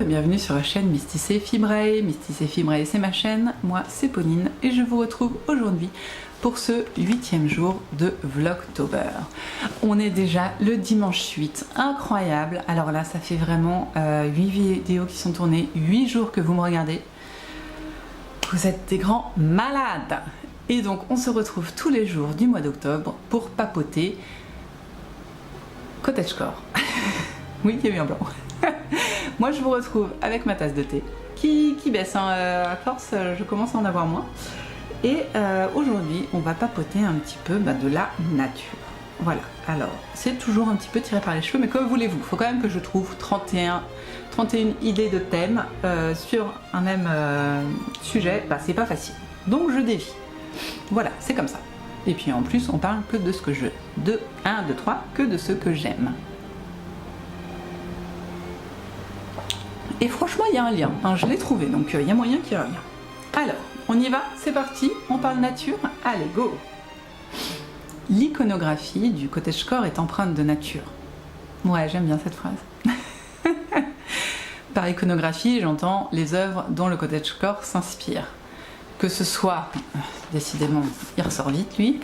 Bienvenue sur la chaîne Mysticé Fibrae. Mysticé Fibrae, c'est ma chaîne, moi c'est Pauline et je vous retrouve aujourd'hui pour ce 8e jour de Vlogtober. On est déjà le dimanche 8, incroyable. Alors là ça fait vraiment 8 vidéos qui sont tournées, 8 jours que vous me regardez. Vous êtes des grands malades. Et donc on se retrouve tous les jours du mois d'octobre pour papoter cottagecore. Oui, il y a eu un blanc. Moi je vous retrouve avec ma tasse de thé qui baisse, hein. À force je commence à en avoir moins. Et aujourd'hui on va papoter un petit peu de la nature. Voilà, alors c'est toujours un petit peu tiré par les cheveux, mais comme voulez-vous, il faut quand même que je trouve 31 idées de thèmes sur un même sujet, c'est pas facile. Donc je dévie. Voilà, c'est comme ça. Et puis en plus on parle que de ce que je... de 1, 2, 3, que de ce que j'aime. Et franchement, il y a un lien, hein, je l'ai trouvé, donc il y a moyen qu'il y ait un lien. Alors, on y va, c'est parti, on parle nature, allez, go! L'iconographie du cottagecore est empreinte de nature. Ouais, j'aime bien cette phrase. Par iconographie, j'entends les œuvres dont le cottagecore s'inspire. Que ce soit, décidément, il ressort vite, lui,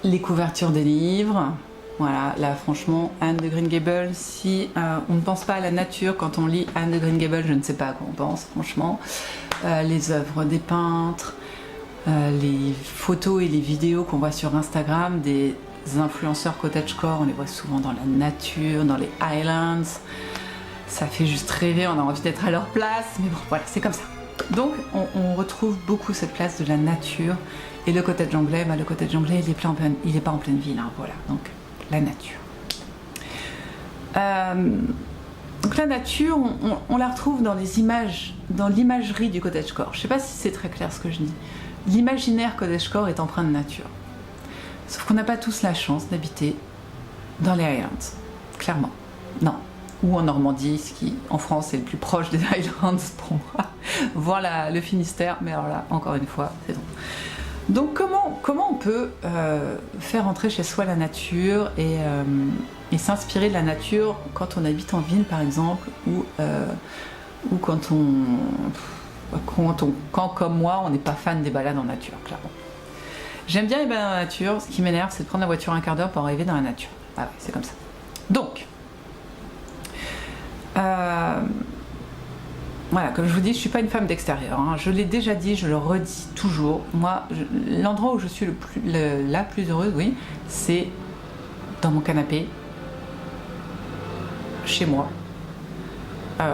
les couvertures des livres. Voilà, là franchement, Anne de Green Gables, si on ne pense pas à la nature quand on lit Anne de Green Gables, je ne sais pas à quoi on pense, franchement. Les œuvres des peintres, les photos et les vidéos qu'on voit sur Instagram des influenceurs cottagecore, on les voit souvent dans la nature, dans les Highlands. Ça fait juste rêver, on a envie d'être à leur place, mais bon, voilà, c'est comme ça. Donc, on retrouve beaucoup cette place de la nature. Et le cottage anglais, le cottage anglais, il est pas en pleine ville, hein, voilà, donc... la nature. Donc la nature, on la retrouve dans les images, dans l'imagerie du cottagecore. Je ne sais pas si c'est très clair ce que je dis. L'imaginaire cottagecore est empreint de nature. Sauf qu'on n'a pas tous la chance d'habiter dans les Highlands, clairement. Non. Ou en Normandie, ce qui en France est le plus proche des Highlands pour moi. Voir le Finistère, mais alors là, encore une fois, c'est bon. Donc comment on peut faire entrer chez soi la nature et s'inspirer de la nature quand on habite en ville par exemple ou quand comme moi on n'est pas fan des balades en nature, clairement. J'aime bien les balades en nature, ce qui m'énerve c'est de prendre la voiture un quart d'heure pour arriver dans la nature. Ah ouais, c'est comme ça. Donc voilà, comme je vous dis, je suis pas une femme d'extérieur, hein. Je l'ai déjà dit, je le redis toujours. Moi, l'endroit où je suis la plus heureuse, oui, c'est dans mon canapé, chez moi,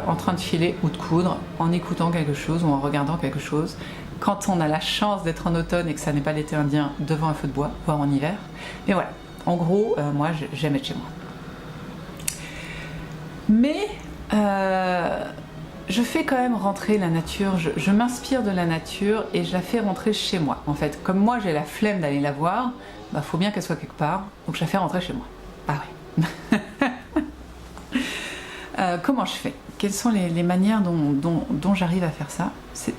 en train de filer ou de coudre, en écoutant quelque chose ou en regardant quelque chose. Quand on a la chance d'être en automne et que ça n'est pas l'été indien, devant un feu de bois, voire en hiver. Mais voilà, en gros, moi, j'aime être chez moi. Mais... je fais quand même rentrer la nature, je m'inspire de la nature et je la fais rentrer chez moi. En fait, comme moi j'ai la flemme d'aller la voir, faut bien qu'elle soit quelque part, donc je la fais rentrer chez moi. Ah oui. Comment je fais? Quelles sont les manières dont j'arrive à faire ça?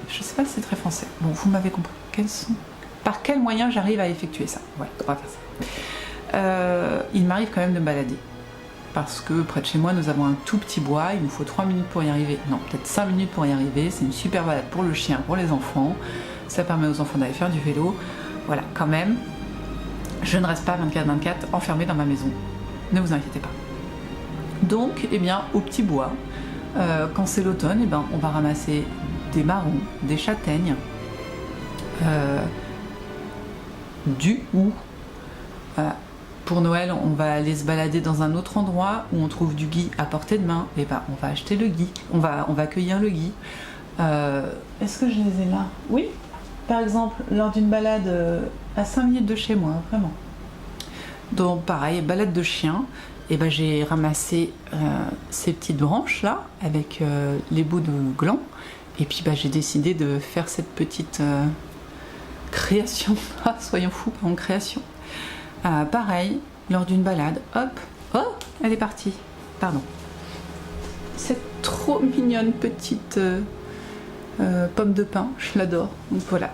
Je sais pas si c'est très français. Bon, vous m'avez compris. Par quels moyens j'arrive à effectuer ça? Ouais, on va faire ça. Il m'arrive quand même de me balader. Parce que près de chez moi, nous avons un tout petit bois, il nous faut 3 minutes pour y arriver, non, peut-être 5 minutes pour y arriver, c'est une super balade pour le chien, pour les enfants, ça permet aux enfants d'aller faire du vélo, voilà, quand même, je ne reste pas 24/24 enfermée dans ma maison, ne vous inquiétez pas. Donc, eh bien, au petit bois, quand c'est l'automne, on va ramasser des marrons, des châtaignes, du hou, voilà. Pour Noël, on va aller se balader dans un autre endroit où on trouve du gui à portée de main. Et on va acheter le gui, on va cueillir le gui. Est-ce que je les ai là? Oui. Par exemple, lors d'une balade à 5 minutes de chez moi, vraiment. Donc pareil, balade de chien, j'ai ramassé ces petites branches là, avec les bouts de gland. Et puis j'ai décidé de faire cette petite création. Ah, soyons fous, en création. Pareil, lors d'une balade, hop, oh, elle est partie, pardon. Cette trop mignonne petite pomme de pin, je l'adore. Donc voilà,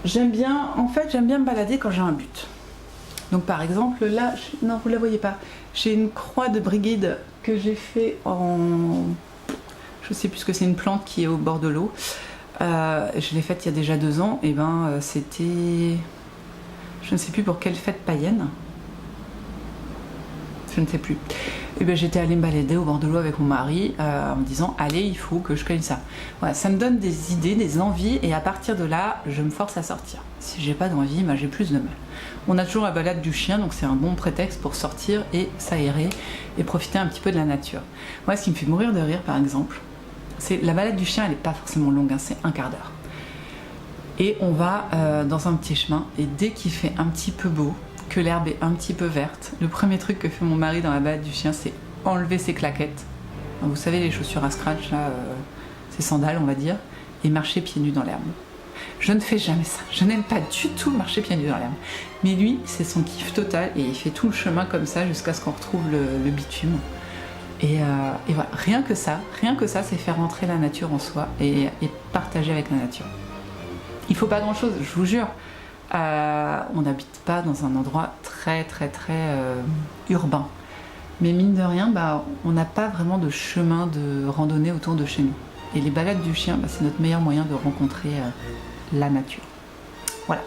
j'aime bien, en fait, j'aime bien me balader quand j'ai un but. Donc par exemple, là, non, vous la voyez pas, j'ai une croix de Brigide que j'ai fait en... Je sais plus ce que c'est, une plante qui est au bord de l'eau. Je l'ai faite il y a déjà 2 ans. Et ben c'était... Je ne sais plus pour quelle fête païenne. Je ne sais plus. Et ben j'étais allée me balader au bord de l'eau avec mon mari en me disant allez, il faut que je cueille ça. Voilà, ça me donne des idées, des envies, et à partir de là, je me force à sortir. Si j'ai pas d'envie, ben, j'ai plus de mal. On a toujours la balade du chien, donc c'est un bon prétexte pour sortir et s'aérer et profiter un petit peu de la nature. Moi, ce qui me fait mourir de rire, par exemple, c'est la balade du chien, elle n'est pas forcément longue, hein, c'est 1/4 d'heure. Et on va dans un petit chemin, et dès qu'il fait un petit peu beau, que l'herbe est un petit peu verte, le premier truc que fait mon mari dans la balade du chien, c'est enlever ses claquettes. Vous savez, les chaussures à scratch, là, ces sandales, on va dire, et marcher pieds nus dans l'herbe. Je ne fais jamais ça. Je n'aime pas du tout marcher pieds nus dans l'herbe. Mais lui, c'est son kiff total, et il fait tout le chemin comme ça jusqu'à ce qu'on retrouve le bitume. Et voilà, rien que ça, c'est faire rentrer la nature en soi et partager avec la nature. Il faut pas grand-chose, je vous jure. On n'habite pas dans un endroit très urbain, mais mine de rien, on n'a pas vraiment de chemin de randonnée autour de chez nous, et les balades du chien, c'est notre meilleur moyen de rencontrer la nature. Voilà.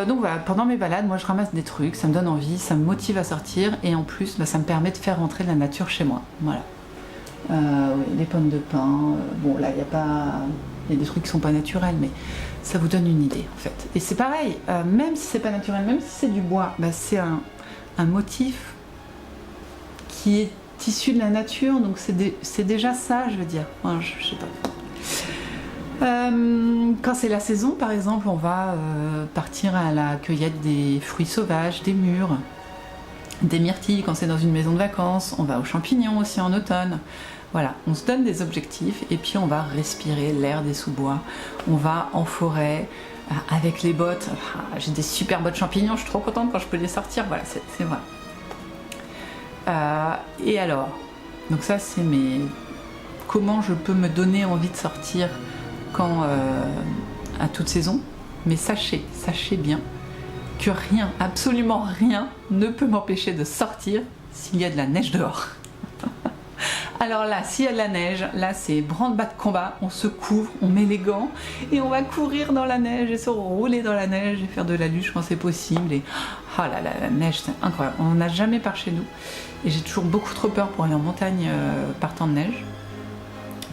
Donc voilà, pendant mes balades, moi je ramasse des trucs, ça me donne envie, ça me motive à sortir, et en plus ça me permet de faire rentrer la nature chez moi. Voilà. Oui, les pommes de pin, bon là il y a des trucs qui sont pas naturels, mais ça vous donne une idée en fait. Et c'est pareil, même si c'est pas naturel, même si c'est du bois, c'est un motif qui est issu de la nature, donc c'est déjà ça, je veux dire. Enfin, je sais pas. Quand c'est la saison, par exemple, on va partir à la cueillette des fruits sauvages, des mûres, des myrtilles quand c'est dans une maison de vacances. On va aux champignons aussi en automne. Voilà, on se donne des objectifs et puis on va respirer l'air des sous-bois. On va en forêt avec les bottes. J'ai des super bottes champignons, je suis trop contente quand je peux les sortir. Voilà, c'est vrai. Et alors, donc ça c'est comment je peux me donner envie de sortir quand à toute saison. Mais sachez bien que rien, absolument rien, ne peut m'empêcher de sortir s'il y a de la neige dehors. Alors là, s'il y a de la neige, là c'est branle-bas de combat, on se couvre, on met les gants et on va courir dans la neige et se rouler dans la neige et faire de la luge quand c'est possible. Et oh là là, la neige c'est incroyable, on n'a jamais par chez nous et j'ai toujours beaucoup trop peur pour aller en montagne par temps de neige,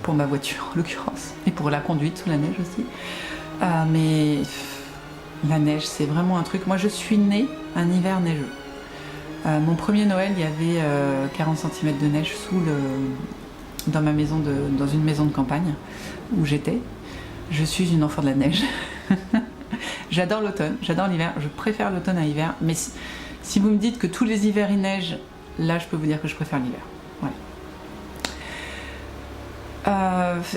pour ma voiture en l'occurrence, et pour la conduite sous la neige aussi. Mais la neige c'est vraiment un truc, moi je suis née un hiver neigeux. Mon premier Noël, il y avait 40 cm de neige dans une maison de campagne où j'étais. Je suis une enfant de la neige. J'adore l'automne, j'adore l'hiver, je préfère l'automne à l'hiver, mais si vous me dites que tous les hivers il neige, là je peux vous dire que je préfère l'hiver. Ouais.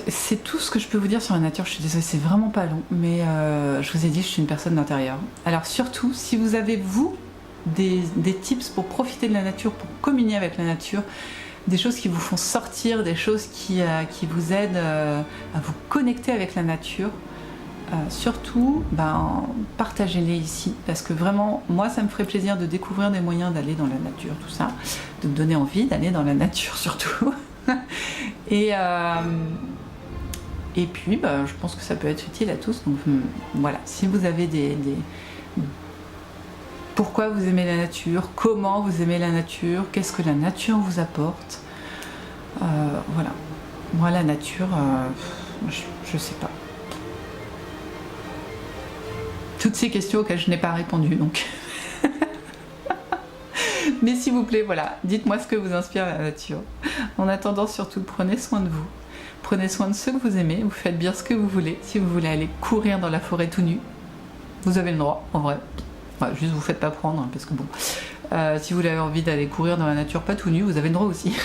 C'est tout ce que je peux vous dire sur la nature. Je suis désolée, c'est vraiment pas long, mais je vous ai dit, je suis une personne d'intérieur. Alors surtout, si vous avez des tips pour profiter de la nature, pour communier avec la nature, des choses qui vous font sortir, des choses qui vous aident à vous connecter avec la nature, surtout partagez-les ici, parce que vraiment moi ça me ferait plaisir de découvrir des moyens d'aller dans la nature, tout ça, de me donner envie d'aller dans la nature surtout. Et puis je pense que ça peut être utile à tous, donc voilà, si vous avez pourquoi vous aimez la nature, comment vous aimez la nature, qu'est-ce que la nature vous apporte, voilà. Moi la nature, je sais pas. Toutes ces questions auxquelles je n'ai pas répondu, donc. Mais s'il vous plaît, voilà, dites-moi ce que vous inspire la nature. En attendant, surtout, prenez soin de vous. Prenez soin de ceux que vous aimez, vous faites bien ce que vous voulez. Si vous voulez aller courir dans la forêt tout nu, vous avez le droit, en vrai. Enfin, juste vous faites pas prendre, hein, parce que bon, si vous avez envie d'aller courir dans la nature pas tout nu, vous avez le droit aussi.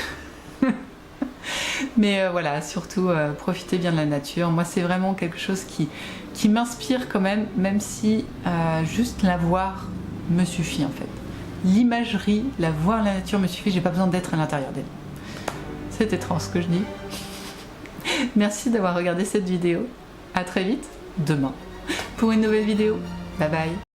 Mais voilà, surtout profitez bien de la nature. Moi c'est vraiment quelque chose qui m'inspire quand même si juste la voir me suffit en fait. L'imagerie, la voir la nature me suffit, j'ai pas besoin d'être à l'intérieur d'elle. C'est étrange ce que je dis. Merci d'avoir regardé cette vidéo. À très vite, demain, pour une nouvelle vidéo. Bye bye.